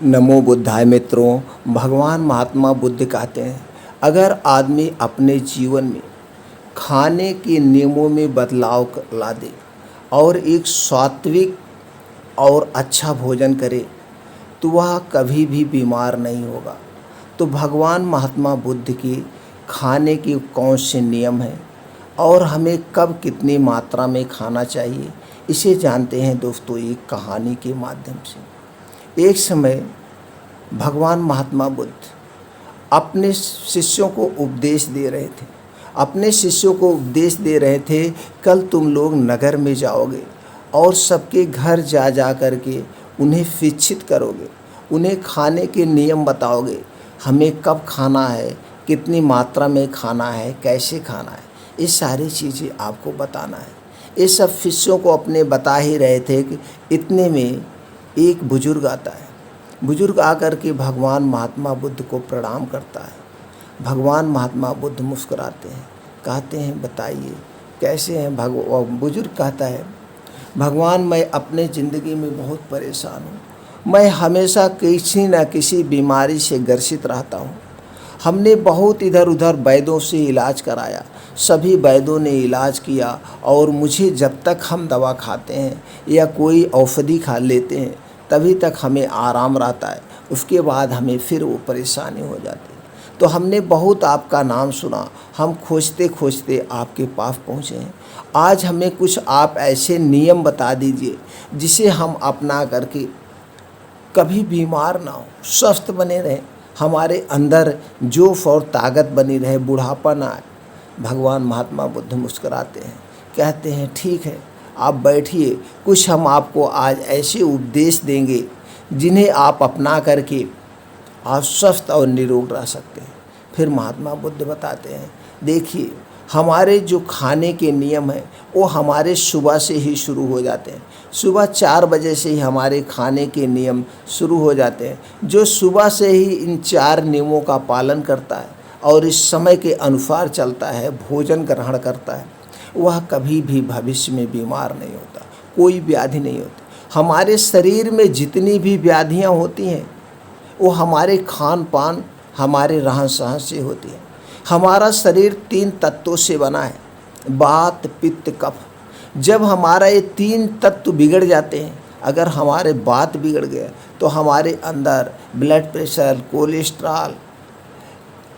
नमो बुद्धाय मित्रों। भगवान महात्मा बुद्ध कहते हैं, अगर आदमी अपने जीवन में खाने के नियमों में बदलाव ला दे और एक सात्विक और अच्छा भोजन करे तो वह कभी भी बीमार नहीं होगा। तो भगवान महात्मा बुद्ध के खाने के कौन से नियम हैं और हमें कब कितनी मात्रा में खाना चाहिए, इसे जानते हैं दोस्तों एक कहानी के माध्यम से। एक समय भगवान महात्मा बुद्ध अपने शिष्यों को उपदेश दे रहे थे। कल तुम लोग नगर में जाओगे और सबके घर जा जा कर के उन्हें शिक्षित करोगे, उन्हें खाने के नियम बताओगे, हमें कब खाना है, कितनी मात्रा में खाना है, कैसे खाना है, ये सारी चीज़ें आपको बताना है। ये सब शिष्यों को अपने बता ही रहे थे कि इतने में एक बुजुर्ग आता है। बुजुर्ग आकर के भगवान महात्मा बुद्ध को प्रणाम करता है। भगवान महात्मा बुद्ध मुस्कुराते हैं, कहते हैं बताइए कैसे हैं। बुजुर्ग कहता है, भगवान मैं अपने ज़िंदगी में बहुत परेशान हूँ। मैं हमेशा किसी न किसी बीमारी से ग्रसित रहता हूँ। हमने बहुत इधर उधर वैद्यों से इलाज कराया, सभी वैद्यों ने इलाज किया और मुझे जब तक हम दवा खाते हैं या कोई औषधि खा लेते हैं तभी तक हमें आराम रहता है, उसके बाद हमें फिर वो परेशानी हो जाती है। तो हमने बहुत आपका नाम सुना, हम खोजते खोजते आपके पास पहुँचे हैं। आज हमें कुछ आप ऐसे नियम बता दीजिए जिसे हम अपना करके कभी बीमार ना हो, स्वस्थ बने रहें, हमारे अंदर जोश और ताकत बनी रहे, बुढ़ापा ना आए। भगवान महात्मा बुद्ध मुस्कुराते हैं, कहते हैं ठीक है आप बैठिए, कुछ हम आपको आज ऐसे उपदेश देंगे जिन्हें आप अपना करके आप स्वस्थ और निरोग रह सकते हैं। फिर महात्मा बुद्ध बताते हैं, देखिए हमारे जो खाने के नियम हैं वो हमारे सुबह से ही शुरू हो जाते हैं। सुबह 4 बजे से ही हमारे खाने के नियम शुरू हो जाते हैं। जो सुबह से ही इन 4 नियमों का पालन करता है और इस समय के अनुसार चलता है, भोजन ग्रहण करता है, वह कभी भी भविष्य में बीमार नहीं होता, कोई व्याधि नहीं होती। हमारे शरीर में जितनी भी व्याधियां होती हैं वो हमारे खान पान, हमारे रहन सहन से होती है। हमारा शरीर 3 तत्वों से बना है, वात पित्त कफ। जब हमारा ये 3 तत्व बिगड़ जाते हैं, अगर हमारे वात बिगड़ गए तो हमारे अंदर blood pressure, cholesterol,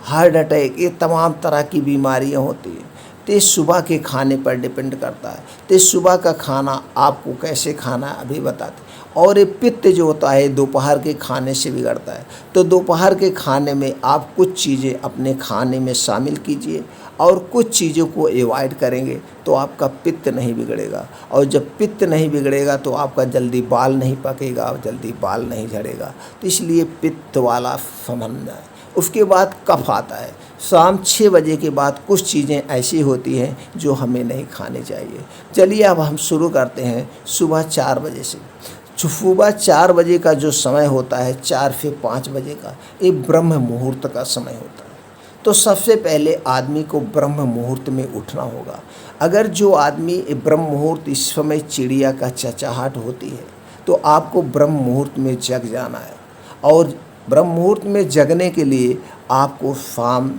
heart attack, ये तमाम तरह की बीमारियां होती हैं। तो सुबह के खाने पर डिपेंड करता है। तो सुबह का खाना आपको कैसे खाना है अभी बताते हैं। और ये पित्त जो होता है दोपहर के खाने से बिगड़ता है। तो दोपहर के खाने में आप कुछ चीज़ें अपने खाने में शामिल कीजिए और कुछ चीज़ों को अवॉइड करेंगे तो आपका पित्त नहीं बिगड़ेगा। और जब पित्त नहीं बिगड़ेगा तो आपका जल्दी बाल नहीं पकेगा और जल्दी बाल नहीं झड़ेगा। तो इसलिए पित्त वाला समझना है। उसके बाद कफ आता है। शाम 6 बजे के बाद कुछ चीज़ें ऐसी होती हैं जो हमें नहीं खानी चाहिए। चलिए अब हम शुरू करते हैं सुबह 4 बजे से। सुबह 4 बजे का जो समय होता है, 4 से 5 बजे का, ये ब्रह्म मुहूर्त का समय होता है। तो सबसे पहले आदमी को ब्रह्म मुहूर्त में उठना होगा। अगर जो आदमी ब्रह्म मुहूर्त इस समय चिड़िया का चहचहाट होती है तो आपको ब्रह्म मुहूर्त में जग जाना है। और ब्रह्म मुहूर्त में जगने के लिए आपको शाम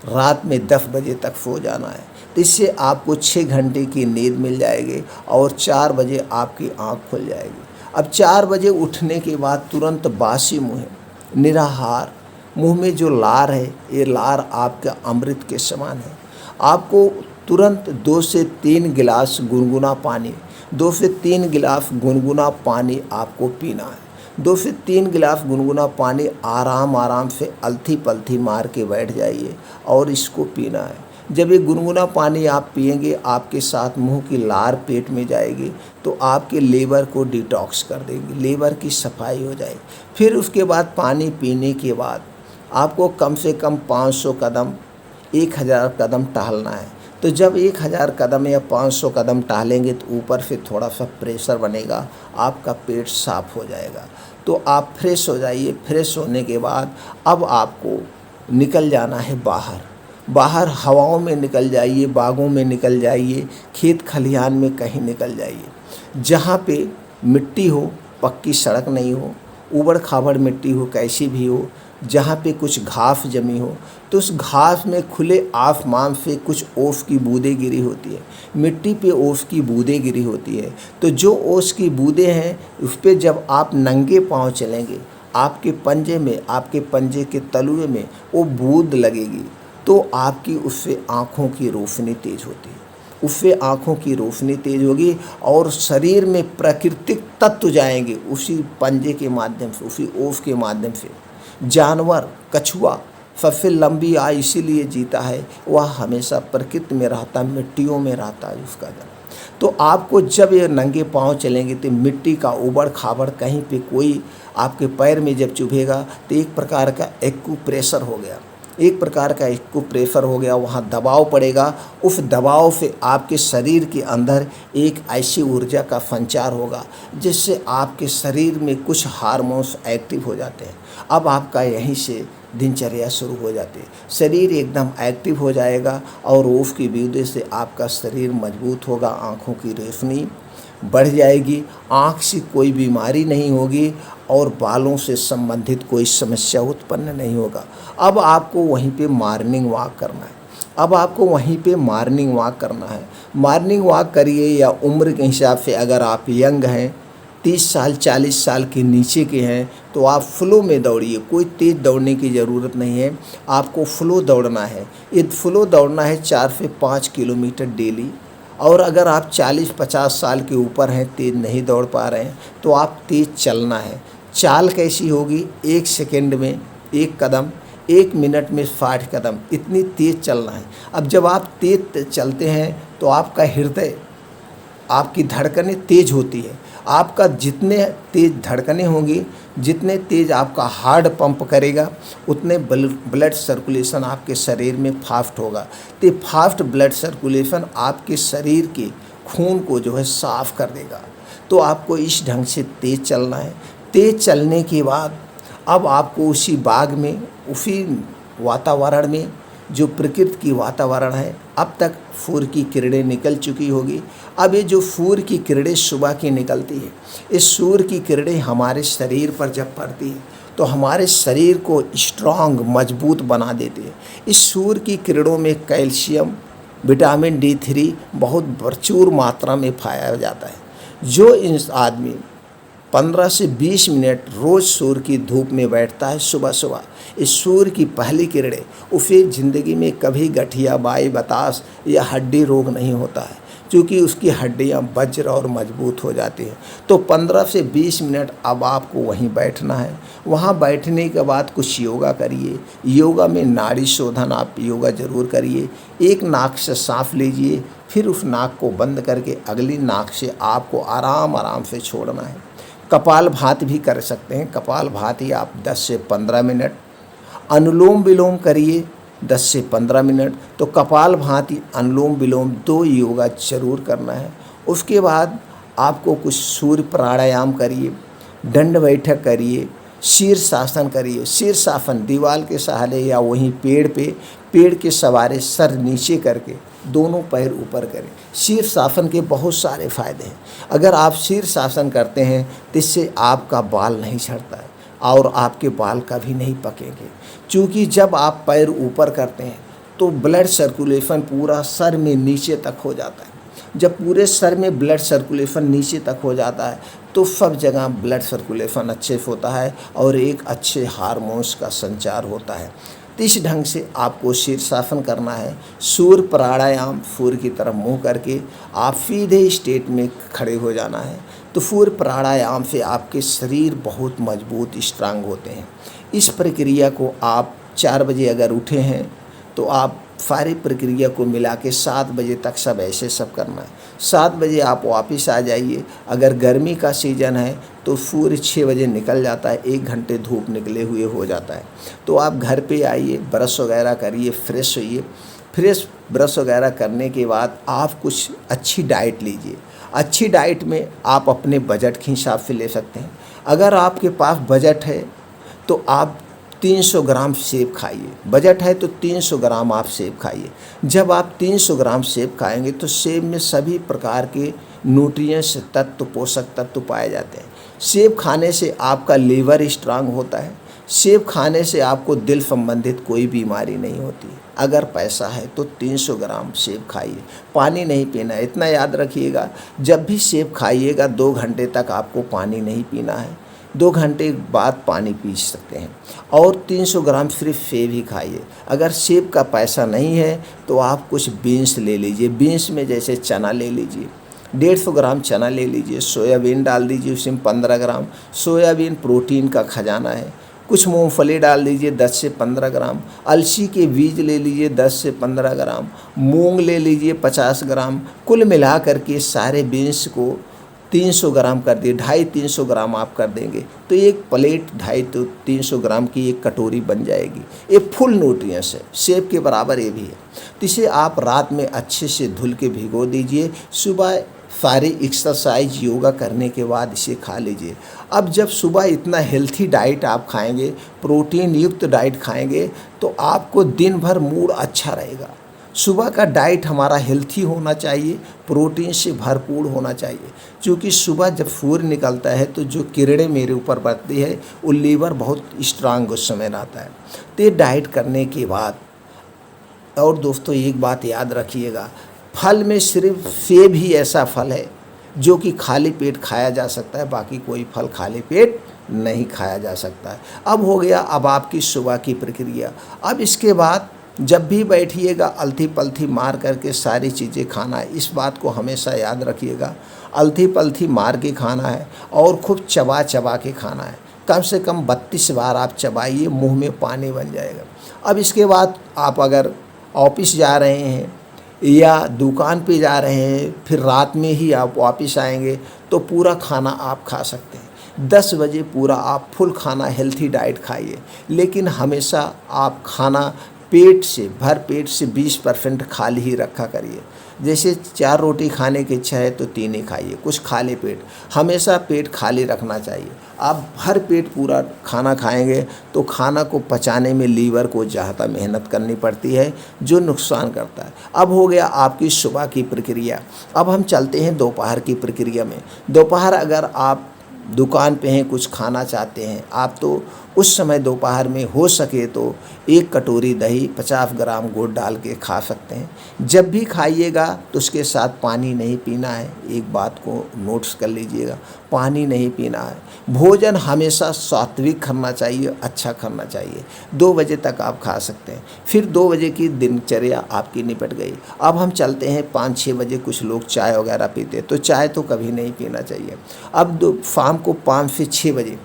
रात में 10 बजे तक सो जाना है। तो इससे आपको 6 घंटे की नींद मिल जाएगी और 4 बजे आपकी आँख खुल जाएगी। अब 4 बजे उठने के बाद तुरंत बासी मुँह, निराहार, मुंह में जो लार है ये लार आपका अमृत के समान है। आपको तुरंत 2 से 3 गिलास गुनगुना पानी, 2 से 3 गिलास गुनगुना पानी आपको पीना है। 2 से 3 गिलास गुनगुना पानी आराम से अलथी पलथी मार के बैठ जाइए और इसको पीना है। जब ये गुनगुना पानी आप पिएंगे, आपके साथ मुंह की लार पेट में जाएगी तो आपके लीवर को डिटॉक्स कर देगी, लीवर की सफाई हो जाएगी। फिर उसके बाद पानी पीने के बाद आपको कम से कम 500 कदम, 1000 कदम टहलना है। तो जब 1000 कदम या 500 कदम टहलेंगे तो ऊपर से थोड़ा सा प्रेशर बनेगा, आपका पेट साफ हो जाएगा। तो आप फ्रेश हो जाइए। फ्रेश होने के बाद अब आपको निकल जाना है बाहर हवाओं में निकल जाइए, बागों में निकल जाइए, खेत खलिहान में कहीं निकल जाइए। जहाँ पे मिट्टी हो, पक्की सड़क नहीं हो, ऊबड़ खाबड़ मिट्टी हो, कैसी भी हो, जहाँ पे कुछ घास जमी हो, तो उस घास में खुले आसमान से कुछ ओस की बूंदें गिरी होती है, मिट्टी पे ओस की बूंदें गिरी होती है। तो जो ओस की बूंदें हैं उस पे जब आप नंगे पाँव चलेंगे, आपके पंजे में, आपके पंजे के तलुए में वो बूंद लगेगी, तो आपकी उससे आँखों की रोशनी तेज होती है, उससे आँखों की रोशनी तेज होगी और शरीर में प्राकृतिक तत्व जाएंगे उसी पंजे के माध्यम से, उसी ओस के माध्यम से। जानवर कछुआ सबसे लंबी आयु इसीलिए जीता है, वह हमेशा प्रकृति में रहता, मिट्टियों में रहता है उसका जन्म। तो आपको जब ये नंगे पाँव चलेंगे तो मिट्टी का ऊबड़ खाबड़ कहीं पे कोई आपके पैर में जब चुभेगा तो एक प्रकार का एक्यूप्रेशर हो गया, एक प्रकार का एक्यूप्रेशर हो गया, वहाँ दबाव पड़ेगा। उस दबाव से आपके शरीर के अंदर एक ऐसी ऊर्जा का संचार होगा जिससे आपके शरीर में कुछ हार्मोन्स एक्टिव हो जाते हैं। अब आपका यहीं से दिनचर्या शुरू हो जाती है, शरीर एकदम एक्टिव हो जाएगा और उसकी वजह से आपका शरीर मजबूत होगा, आँखों की रोशनी बढ़ जाएगी, आँख से कोई बीमारी नहीं होगी और बालों से संबंधित कोई समस्या उत्पन्न नहीं होगा। अब आपको वहीं पे मॉर्निंग वॉक करना है, अब आपको वहीं पे मॉर्निंग वॉक करना है। मॉर्निंग वॉक करिए, या उम्र के हिसाब से अगर आप यंग हैं, 30 साल 40 साल के नीचे के हैं, तो आप फ्लो में दौड़िए, कोई तेज़ दौड़ने की ज़रूरत नहीं है, आपको फ्लो दौड़ना है। ये फ्लो दौड़ना है 4 से 5 किलोमीटर डेली। और अगर आप 40-50 साल के ऊपर हैं, तेज़ नहीं दौड़ पा रहे हैं, तो आप तेज़ चलना है। चाल कैसी होगी? 1 सेकंड में 1 कदम, 1 मिनट में 60 कदम, इतनी तेज़ चलना है। अब जब आप तेज़ चलते हैं तो आपका हृदय, आपकी धड़कनें तेज़ होती है। आपका जितने तेज़ धड़कनें होंगी, जितने तेज़ आपका हार्ट पंप करेगा, उतने ब्लड सर्कुलेशन आपके शरीर में फास्ट होगा। तो फास्ट ब्लड सर्कुलेशन आपके शरीर के खून को जो है साफ़ कर देगा। तो आपको इस ढंग से तेज़ चलना है। तेज़ चलने के बाद अब आपको उसी बाग में, उसी वातावरण में, जो प्रकृति की वातावरण है, अब तक सूर्य की किरणें निकल चुकी होगी। अब ये जो सूर्य की किरणें सुबह की निकलती है, इस सूर्य की किरणें हमारे शरीर पर जब पड़ती है तो हमारे शरीर को स्ट्रांग, मजबूत बना देती है। इस सूर्य की किरणों में कैल्शियम, विटामिन D3 बहुत प्रचुर मात्रा में पाया जाता है। जो इस आदमी 15 से 20 मिनट रोज़ सूर्य की धूप में बैठता है सुबह सुबह, इस सूर्य की पहली किरणें, उसे ज़िंदगी में कभी गठिया, बाई, बतास या हड्डी रोग नहीं होता है, क्योंकि उसकी हड्डियां वज्र और मजबूत हो जाती हैं। तो 15 से 20 मिनट अब आपको वहीं बैठना है। वहाँ बैठने के बाद कुछ योगा करिए। योगा में नाड़ी शोधन, आप योगा ज़रूर करिए। एक नाक से सांस लीजिए, फिर उस नाक को बंद करके अगली नाक से आपको आराम आराम से छोड़ना है। कपालभाति भी कर सकते हैं। कपालभाति आप 10 से 15 मिनट, अनुलोम विलोम करिए 10 से 15 मिनट। तो कपालभाति, अनुलोम विलोम 2 योगा जरूर करना है। उसके बाद आपको कुछ सूर्य प्राणायाम करिए, दंड बैठक करिए, शीर्षासन करिए। शीर्षासन दीवार के सहारे या वहीं पेड़ के सहारे सर नीचे करके दोनों पैर ऊपर करें। शीर्षासन के बहुत सारे फायदे हैं। अगर आप शीर्षासन करते हैं तो इससे आपका बाल नहीं झड़ता है और आपके बाल कभी नहीं पकेंगे, क्योंकि जब आप पैर ऊपर करते हैं तो ब्लड सर्कुलेशन पूरा सर में नीचे तक हो जाता है। जब पूरे सर में ब्लड सर्कुलेशन नीचे तक हो जाता है तो सब जगह ब्लड सर्कुलेशन अच्छे से होता है और एक अच्छे हार्मोन्स का संचार होता है। तो इस ढंग से आपको शीर्षासन करना है। सूर्य प्राणायाम, सूर्य की तरफ मुंह करके आप सीधे स्टेट में खड़े हो जाना है। तो सूर्य प्राणायाम से आपके शरीर बहुत मजबूत, स्ट्रांग होते हैं। इस प्रक्रिया को आप 4 बजे अगर उठे हैं तो आप सारी प्रक्रिया को मिला के 7 बजे तक सब ऐसे सब करना है। 7 बजे आप वापस आ जाइए। अगर गर्मी का सीज़न है तो सूर्य 6 बजे निकल जाता है, 1 घंटे धूप निकले हुए हो जाता है। तो आप घर पे आइए, ब्रश वगैरह करिए, फ्रेश होइए। फ्रेश ब्रश वगैरह करने के बाद आप कुछ अच्छी डाइट लीजिए। अच्छी डाइट में आप अपने बजट के हिसाब से ले सकते हैं। अगर आपके पास बजट है तो आप 300 ग्राम सेब खाइए। बजट है तो 300 ग्राम आप सेब खाइए। जब आप 300 ग्राम सेब खाएंगे तो सेब में सभी प्रकार के न्यूट्रिएंट्स, तत्व, पोषक तत्व पाए जाते हैं। सेब खाने से आपका लीवर स्ट्रांग होता है। सेब खाने से आपको दिल संबंधित कोई बीमारी नहीं होती। अगर पैसा है तो 300 ग्राम सेब खाइए, पानी नहीं पीना है। इतना याद रखिएगा, जब भी सेब खाइएगा 2 घंटे तक आपको पानी नहीं पीना है, 2 घंटे बाद पानी पी सकते हैं। और 300 ग्राम सिर्फ सेब ही खाइए। अगर सेब का पैसा नहीं है तो आप कुछ बीन्स ले लीजिए। बीन्स में जैसे चना ले लीजिए, 150 ग्राम चना ले लीजिए, सोयाबीन डाल दीजिए उसमें 15 ग्राम। सोयाबीन प्रोटीन का खजाना है। कुछ मूंगफली डाल दीजिए 10 से 15 ग्राम। अलसी के बीज ले लीजिए 10 से 15 ग्राम। मूंग ले लीजिए 50 ग्राम। कुल मिला करके सारे बीन्स को 300 ग्राम कर दिए, 250-300 ग्राम आप कर देंगे तो एक प्लेट 250-300 ग्राम की एक कटोरी बन जाएगी। ये फुल न्यूट्रिएंट्स है, सेब के बराबर ये भी है। तो इसे आप रात में अच्छे से धुल के भिगो दीजिए, सुबह सारी एक्सरसाइज योगा करने के बाद इसे खा लीजिए। अब जब सुबह इतना हेल्थी डाइट आप खाएंगे, प्रोटीन युक्त डाइट खाएंगे, तो आपको दिन भर मूड अच्छा रहेगा। सुबह का डाइट हमारा हेल्थी होना चाहिए, प्रोटीन से भरपूर होना चाहिए, क्योंकि सुबह जब सूर्य निकलता है तो जो किरणें मेरे ऊपर पड़ती है वो लीवर बहुत स्ट्रांग उस समय रहता है। तो ये डाइट करने के बाद, और दोस्तों एक बात याद रखिएगा, फल में सिर्फ सेब ही ऐसा फल है जो कि खाली पेट खाया जा सकता है, बाकी कोई फल खाली पेट नहीं खाया जा सकता है। अब हो गया अब आपकी सुबह की प्रक्रिया। अब इसके बाद जब भी बैठिएगा अलथी पलथी मार करके सारी चीज़ें खाना है। इस बात को हमेशा याद रखिएगा, अलथी पलथी मार के खाना है और खूब चबा चबा के खाना है। कम से कम 32 बार आप चबाइए, मुंह में पानी बन जाएगा। अब इसके बाद आप अगर ऑफिस जा रहे हैं या दुकान पे जा रहे हैं, फिर रात में ही आप वापस आएंगे तो पूरा खाना आप खा सकते हैं। 10 बजे पूरा आप फुल खाना हेल्थी डाइट खाइए, लेकिन हमेशा आप खाना पेट से, भर पेट से 20% खाली ही रखा करिए। जैसे 4 रोटी खाने की इच्छा है तो 3 ही खाइए, कुछ खाली पेट। हमेशा पेट खाली रखना चाहिए। आप भर पेट पूरा खाना खाएंगे तो खाना को पचाने में लीवर को ज़्यादा मेहनत करनी पड़ती है, जो नुकसान करता है। अब हो गया आपकी सुबह की प्रक्रिया। अब हम चलते हैं दोपहर की प्रक्रिया में। दोपहर अगर आप दुकान पे हैं, कुछ खाना चाहते हैं आप, तो उस समय दोपहर में हो सके तो 1 कटोरी दही 50 ग्राम गुड़ डाल के खा सकते हैं। जब भी खाइएगा तो उसके साथ पानी नहीं पीना है। एक बात को नोट्स कर लीजिएगा, पानी नहीं पीना है। भोजन हमेशा सात्विक करना चाहिए, अच्छा करना चाहिए। 2 बजे तक आप खा सकते हैं, फिर 2 बजे की दिनचर्या आपकी निपट गई। अब हम चलते हैं 5-6 बजे। कुछ लोग चाय वगैरह पीते हैं, तो चाय तो कभी नहीं पीना चाहिए। अब शाम को 5 से 6 बजे,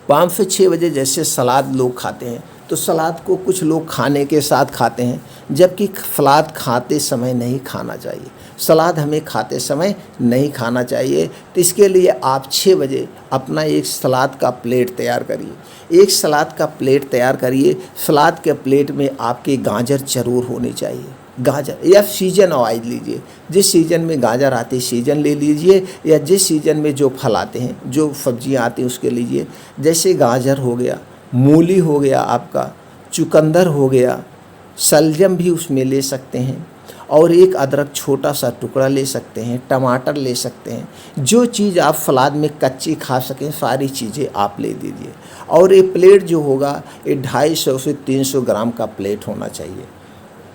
5 से 6 बजे जैसे सलाद लोग खाते हैं, तो सलाद को कुछ लोग खाने के साथ खाते हैं, जबकि सलाद खाते समय नहीं खाना चाहिए। सलाद हमें खाते समय नहीं खाना चाहिए। तो इसके लिए आप 6 बजे अपना एक सलाद का प्लेट तैयार करिए। एक सलाद का प्लेट तैयार करिए। सलाद के प्लेट में आपके गाजर जरूर होनी चाहिए। गाजर या सीजन वाइज लीजिए, जिस सीजन में गाजर आती है सीजन ले लीजिए, या जिस सीजन में जो फल आते हैं, जो सब्जियां आती हैं उसके लीजिए। जैसे गाजर हो गया, मूली हो गया, आपका चुकंदर हो गया, शलजम भी उसमें ले सकते हैं, और एक अदरक छोटा सा टुकड़ा ले सकते हैं, टमाटर ले सकते हैं। जो चीज़ आप सलाद में कच्ची खा सकें सारी चीज़ें आप ले दीजिए। और ये प्लेट जो होगा ये 250 से 300 ग्राम का प्लेट होना चाहिए,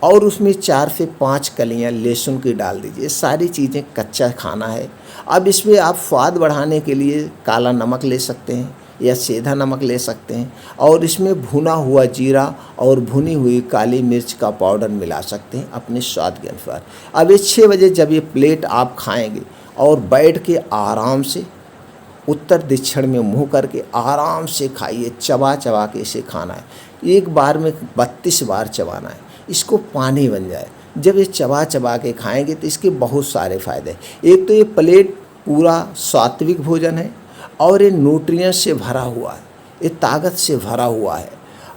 और उसमें 4 से 5 कलियां लहसुन की डाल दीजिए। सारी चीज़ें कच्चा खाना है। अब इसमें आप स्वाद बढ़ाने के लिए काला नमक ले सकते हैं या सीधा नमक ले सकते हैं, और इसमें भुना हुआ जीरा और भुनी हुई काली मिर्च का पाउडर मिला सकते हैं अपने स्वाद के अनुसार। अब ये 6 बजे जब ये प्लेट आप खाएंगे और बैठ के आराम से उत्तर दक्षिण में मुँह करके आराम से खाइए, चबा चबा के इसे खाना है। एक बार में 32 बार चबाना है, इसको पानी बन जाए। जब ये चबा चबा के खाएंगे तो इसके बहुत सारे फ़ायदे। एक तो ये प्लेट पूरा सात्विक भोजन है, और ये न्यूट्रिएंट्स से भरा हुआ है, ये ताकत से भरा हुआ है।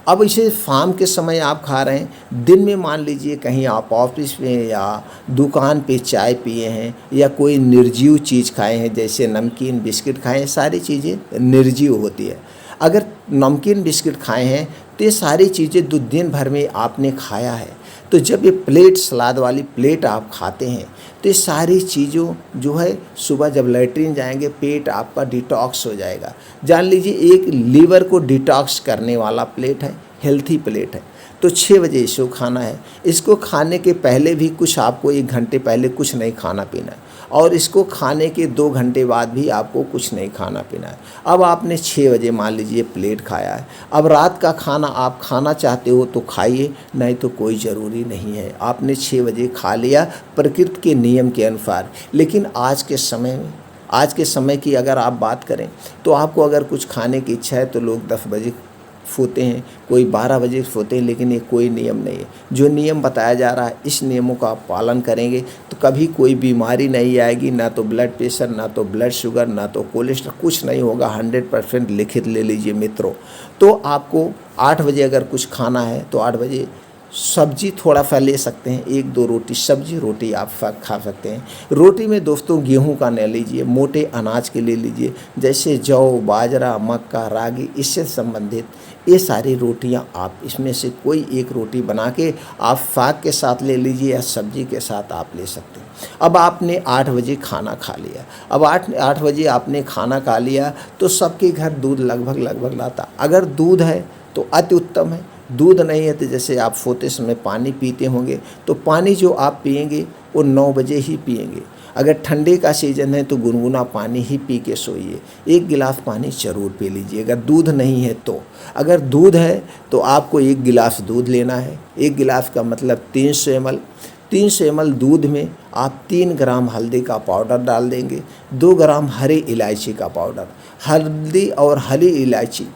अब इसे शाम के समय आप खा रहे हैं, दिन में मान लीजिए कहीं आप ऑफिस में या दुकान पे चाय पिए हैं या कोई निर्जीव चीज़ खाए हैं, जैसे नमकीन बिस्किट खाए हैं, सारी चीज़ें निर्जीव होती है। अगर नमकीन बिस्किट खाए हैं तो ये सारी चीज़ें जो दिन भर में आपने खाया है, तो जब ये प्लेट सलाद वाली प्लेट आप खाते हैं तो ये सारी चीज़ों जो है सुबह जब लैट्रिन जाएंगे पेट आपका डिटॉक्स हो जाएगा। जान लीजिए एक लीवर को डिटॉक्स करने वाला प्लेट है, हेल्थी प्लेट है। तो 6 बजे इसको खाना है। इसको खाने के पहले भी कुछ आपको 1 घंटे पहले कुछ नहीं खाना पीना है, और इसको खाने के 2 घंटे बाद भी आपको कुछ नहीं खाना पीना है। अब आपने 6 बजे मान लीजिए प्लेट खाया है, अब रात का खाना आप खाना चाहते हो तो खाइए, नहीं तो कोई ज़रूरी नहीं है। आपने 6 बजे खा लिया प्रकृति के नियम के अनुसार। लेकिन आज के समय की अगर आप बात करें तो आपको अगर कुछ खाने की इच्छा है तो लोग 10 बजे सोते हैं, कोई 12 बजे सोते हैं, लेकिन ये कोई नियम नहीं है। जो नियम बताया जा रहा है इस नियमों का आप पालन करेंगे तो कभी कोई बीमारी नहीं आएगी, ना तो ब्लड प्रेशर, ना तो ब्लड शुगर, ना तो कोलेस्ट्रॉल, कुछ नहीं होगा। 100% लिखित ले लीजिए मित्रों। तो आपको 8 बजे अगर कुछ खाना है तो 8 बजे सब्जी थोड़ा सा ले सकते हैं, 1-2 रोटी सब्जी रोटी आप खा सकते हैं। रोटी में दोस्तों गेहूं का न लीजिए, मोटे अनाज के ले लीजिए, जैसे जौ, बाजरा, मक्का, रागी, इससे संबंधित ये सारी रोटियां आप इसमें से कोई एक रोटी बना के आप साग के साथ ले लीजिए या सब्जी के साथ आप ले सकते हैं। अब आपने 8 बजे खाना खा लिया, अब 8 बजे आपने खाना खा लिया तो सबके घर दूध लगभग लाता। अगर दूध है तो अति उत्तम है, दूध नहीं है तो जैसे आप सोते समय पानी पीते होंगे तो पानी जो आप पिएंगे वो 9 बजे ही पिएंगे। अगर ठंडे का सीज़न है तो गुनगुना पानी ही पी के सोइए, 1 गिलास पानी ज़रूर पी लीजिए। अगर दूध नहीं है तो, अगर दूध है तो आपको 1 गिलास दूध लेना है। 1 गिलास का मतलब 300 ml। 300 ml दूध में आप 3 ग्राम हल्दी का पाउडर डाल देंगे, 2 ग्राम हरी इलायची का पाउडर। हल्दी और हरी इलायची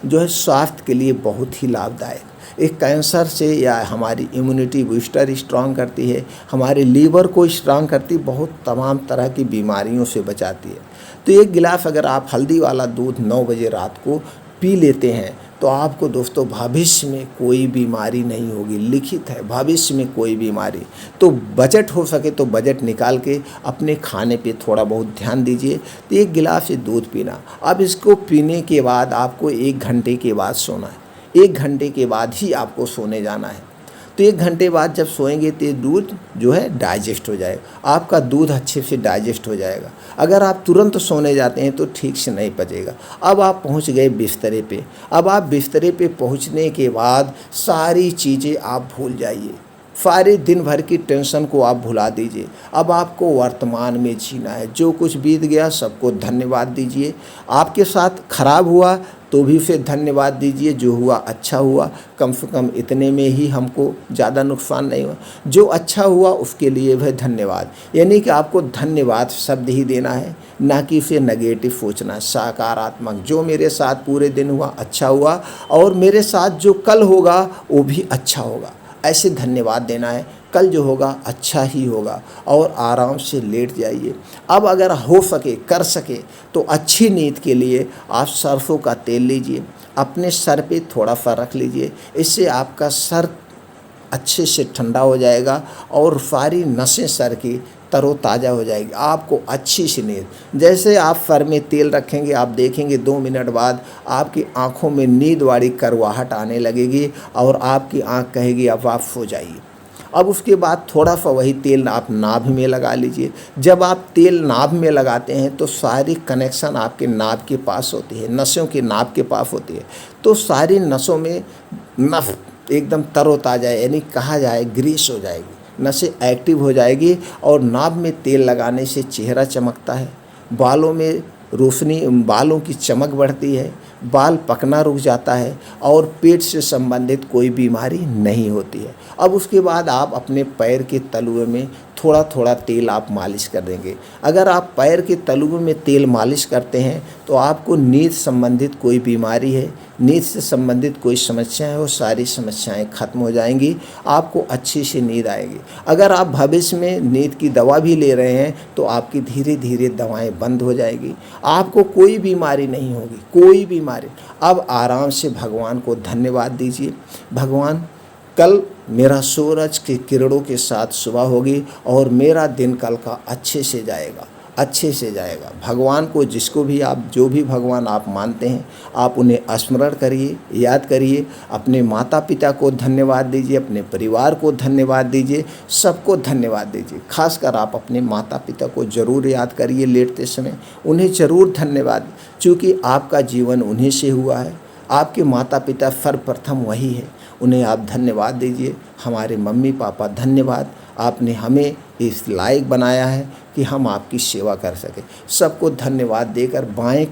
जो है स्वास्थ्य के लिए बहुत ही लाभदायक, एक कैंसर से या हमारी इम्यूनिटी बूस्टर स्ट्रांग करती है, हमारे लीवर को स्ट्रांग करती, बहुत तमाम तरह की बीमारियों से बचाती है। तो 1 गिलास अगर आप हल्दी वाला दूध 9 बजे रात को पी लेते हैं तो आपको दोस्तों भविष्य में कोई बीमारी नहीं होगी। लिखित है, भविष्य में कोई बीमारी। तो बजट हो सके तो बजट निकाल के अपने खाने पे थोड़ा बहुत ध्यान दीजिए। तो 1 गिलास से दूध पीना। अब इसको पीने के बाद आपको 1 घंटे के बाद सोना है, 1 घंटे के बाद ही आपको सोने जाना है। तो 1 घंटे बाद जब सोएंगे तो दूध जो है डाइजेस्ट हो जाएगा, आपका दूध अच्छे से डाइजेस्ट हो जाएगा। अगर आप तुरंत सोने जाते हैं तो ठीक से नहीं पचेगा। अब आप पहुंच गए बिस्तरे पे। अब आप बिस्तरे पे पहुंचने के बाद सारी चीज़ें आप भूल जाइए, सारे दिन भर की टेंशन को आप भुला दीजिए। अब आपको वर्तमान में जीना है। जो कुछ बीत गया सबको धन्यवाद दीजिए। आपके साथ खराब हुआ तो भी फिर धन्यवाद दीजिए, जो हुआ अच्छा हुआ, कम से कम इतने में ही हमको ज़्यादा नुकसान नहीं हुआ। जो अच्छा हुआ उसके लिए भी धन्यवाद, यानी कि आपको धन्यवाद शब्द ही देना है, ना कि फिर नेगेटिव सोचना। सकारात्मक, जो मेरे साथ पूरे दिन हुआ अच्छा हुआ और मेरे साथ जो कल होगा वो भी अच्छा होगा, ऐसे धन्यवाद देना है। कल जो होगा अच्छा ही होगा और आराम से लेट जाइए। अब अगर हो सके कर सके तो अच्छी नींद के लिए आप सरसों का तेल लीजिए, अपने सर पे थोड़ा सा रख लीजिए। इससे आपका सर अच्छे से ठंडा हो जाएगा और सारी नसें सर की तरोताज़ा हो जाएगी। आपको अच्छी सी नींद, जैसे आप सर में तेल रखेंगे आप देखेंगे 2 मिनट बाद आपकी आँखों में नींद वाली करवाहट आने लगेगी और आपकी आँख कहेगी अब आप सो जाइए। अब उसके बाद थोड़ा सा वही तेल आप नाभि में लगा लीजिए। जब आप तेल नाभि में लगाते हैं तो सारी कनेक्शन आपके नाभि के पास होती है, नसों के नाभि के पास होती है। तो सारी नसों में नस एकदम तरोताज़ा, यानी कहा जाए ग्रीस हो जाएगी, नसें एक्टिव हो जाएगी। और नाभि में तेल लगाने से चेहरा चमकता है, बालों में रोशनी, बालों की चमक बढ़ती है, बाल पकना रुक जाता है और पेट से संबंधित कोई बीमारी नहीं होती है। अब उसके बाद आप अपने पैर के तलुए में थोड़ा थोड़ा तेल आप मालिश कर देंगे। अगर आप पैर के तलुए में तेल मालिश करते हैं तो आपको नींद संबंधित कोई बीमारी है, नींद से संबंधित कोई समस्या है, वो सारी समस्याएं खत्म हो जाएंगी, आपको अच्छी सी नींद आएगी। अगर आप भविष्य में नींद की दवा भी ले रहे हैं तो आपकी धीरे धीरे दवाएं बंद हो जाएगी, आपको कोई बीमारी नहीं होगी, कोई बीमारी। अब आराम से भगवान को धन्यवाद दीजिए, भगवान कल मेरा सूरज की किरणों के साथ सुबह होगी और मेरा दिन कल का अच्छे से जाएगा। अच्छे से जाएगा। भगवान को जिसको भी आप जो भी भगवान आप मानते हैं आप उन्हें स्मरण करिए, याद करिए, अपने माता पिता को धन्यवाद दीजिए, अपने परिवार को धन्यवाद दीजिए, सबको धन्यवाद दीजिए। खासकर आप अपने माता पिता को ज़रूर याद करिए लेटते समय, उन्हें ज़रूर धन्यवाद, क्योंकि आपका जीवन उन्हीं से हुआ है। आपके माता पिता सर्वप्रथम वही है, उन्हें आप धन्यवाद दीजिए। हमारे मम्मी पापा धन्यवाद, आपने हमें इस लायक बनाया है कि हम आपकी सेवा कर सकें। सबको धन्यवाद देकर बाएं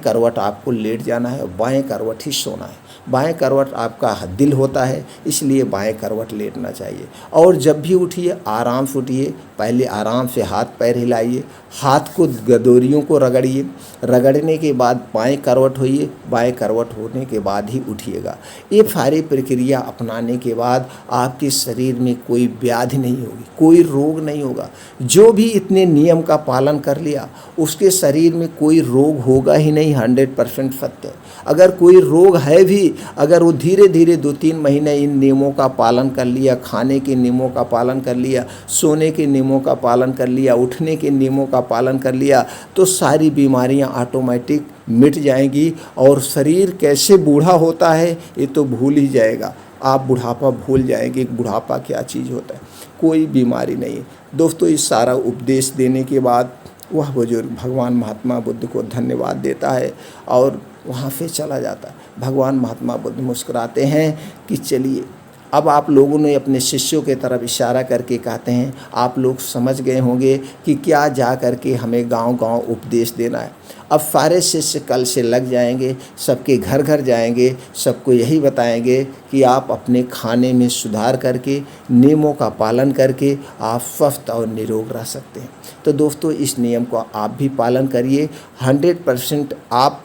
करवट आपको लेट जाना है और बाएं करवट ही सोना है। बाएं करवट आपका दिल होता है, इसलिए बाएं करवट लेटना चाहिए। और जब भी उठिए आराम से उठिए, पहले आराम से हाथ पैर हिलाइए, हाथ को गदोरियों को रगड़िए, रगड़ने के बाद बाएं करवट होइए, बाएं करवट होने के बाद ही उठिएगा। ये सारी प्रक्रिया अपनाने के बाद आपके शरीर में कोई व्याधि नहीं होगी, कोई रोग नहीं होगा। जो भी इतने नियम का पालन कर लिया उसके शरीर में कोई रोग होगा ही नहीं, 100% सत्य। अगर कोई रोग है भी, अगर वो धीरे धीरे 2-3 महीने इन नियमों का पालन कर लिया, खाने के नियमों का पालन कर लिया, सोने के नियमों का पालन कर लिया, उठने के नियमों का पालन कर लिया, तो सारी बीमारियां ऑटोमेटिक मिट जाएंगी। और शरीर कैसे बूढ़ा होता है ये तो भूल ही जाएगा। आप बुढ़ापा भूल जाएंगे, बुढ़ापा क्या चीज़ होता है, कोई बीमारी नहीं है। दोस्तों, इस सारा उपदेश देने के बाद वह बुजुर्ग भगवान महात्मा बुद्ध को धन्यवाद देता है और वहाँ से चला जाता है। भगवान महात्मा बुद्ध मुस्कुराते हैं कि चलिए, अब आप लोगों ने अपने शिष्यों के तरफ इशारा करके कहते हैं, आप लोग समझ गए होंगे कि क्या जा करके हमें गांव-गांव उपदेश देना है। अब सारे शिष्य कल से लग जाएंगे, सबके घर घर जाएंगे, सबको यही बताएंगे कि आप अपने खाने में सुधार करके, नियमों का पालन करके आप स्वस्थ और निरोग रह सकते हैं। तो दोस्तों, इस नियम को आप भी पालन करिए। 100% आप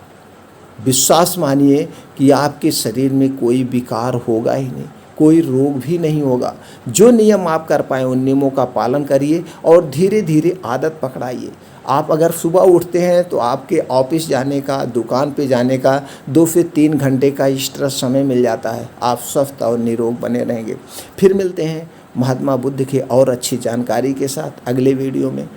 विश्वास मानिए कि आपके शरीर में कोई विकार होगा ही नहीं, कोई रोग भी नहीं होगा। जो नियम आप कर पाएँ उन नियमों का पालन करिए और धीरे धीरे आदत पकड़ाइए। आप अगर सुबह उठते हैं तो आपके ऑफिस जाने का, दुकान पे जाने का 2 से 3 घंटे का एक्स्ट्रा समय मिल जाता है। आप स्वस्थ और निरोग बने रहेंगे। फिर मिलते हैं महात्मा बुद्ध के और अच्छी जानकारी के साथ अगले वीडियो में।